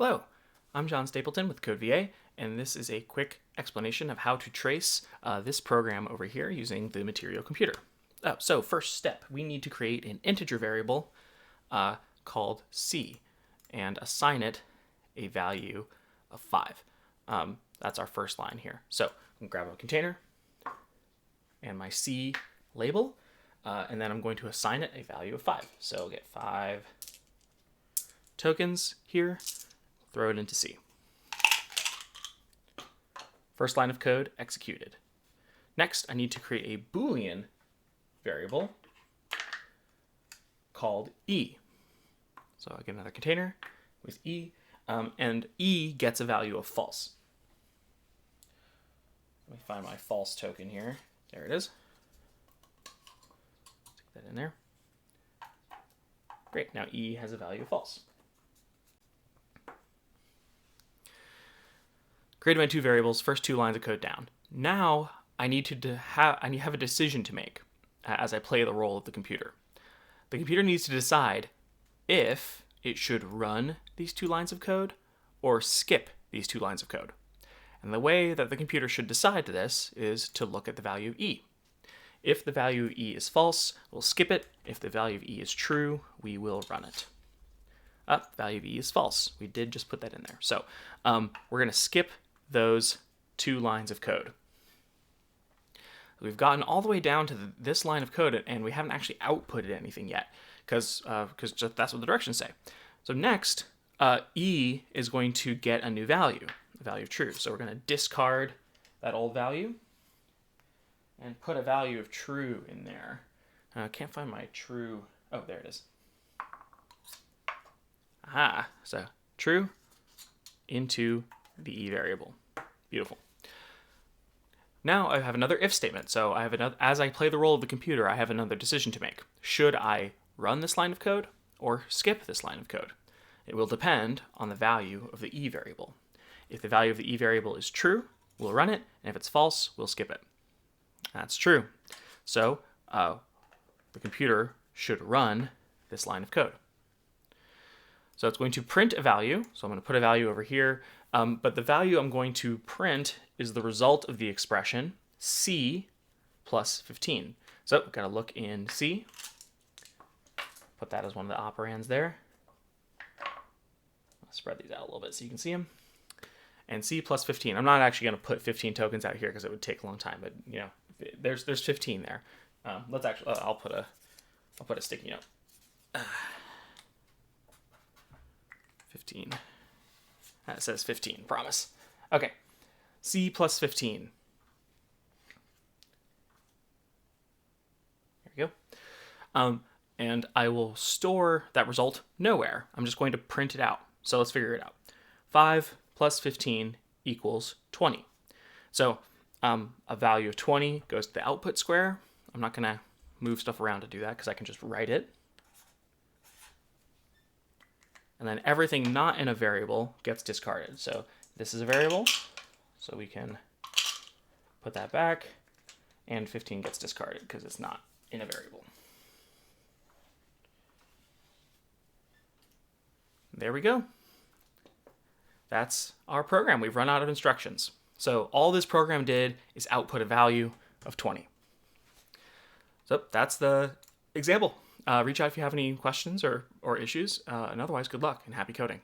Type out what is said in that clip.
Hello, I'm John Stapleton with CodeVA, and this is a quick explanation of how to trace this program over here using the Material Computer. So first step, we need to create an integer variable called c and assign it a value of 5. That's our first line here. So I'm going to grab a container and my c label, and then I'm going to assign it a value of 5. So I'll get 5 tokens here, throw it into C. First line of code executed. Next, I need to create a Boolean variable called E. So I get another container with E, and E gets a value of false. Let me find my false token here. There it is. Stick that in there. Great, now E has a value of false. Created my two variables, first two lines of code down. Now I need to have a decision to make as I play the role of the computer. The computer needs to decide if it should run these two lines of code or skip these two lines of code. And the way that the computer should decide this is to look at the value of E. If the value of E is false, we'll skip it. If the value of E is true, we will run it. The value of E is false. We did just put that in there. So we're going to skip those two lines of code. We've gotten all the way down to this line of code, and we haven't actually outputted anything yet, because that's what the directions say. So next, E is going to get a new value, the value of true. So we're going to discard that old value and put a value of true in there. I can't find my true. Oh, there it is. Aha, so true into the E variable. Beautiful. Now I have another if statement. So I have as I play the role of the computer, I have another decision to make. Should I run this line of code or skip this line of code? It will depend on the value of the E variable. If the value of the E variable is true, we'll run it, and if it's false, we'll skip it. That's true. So the computer should run this line of code. So it's going to print a value. So I'm going to put a value over here. But the value I'm going to print is the result of the expression C plus 15. So we've got to look in C. Put that as one of the operands there. I'll spread these out a little bit so you can see them. And C plus 15. I'm not actually going to put 15 tokens out here because it would take a long time. But you know, there's 15 there. Let's actually. I'll put a sticky note. 15. That says 15, promise. Okay, C plus 15. There we go. And I will store that result nowhere. I'm just going to print it out. So let's figure it out. 5 plus 15 equals 20. So a value of 20 goes to the output square. I'm not going to move stuff around to do that because I can just write it. And then everything not in a variable gets discarded. So this is a variable, so we can put that back, and 15 gets discarded because it's not in a variable. There we go. That's our program. We've run out of instructions. So all this program did is output a value of 20. So that's the example. Reach out if you have any questions or issues, and otherwise, good luck and happy coding.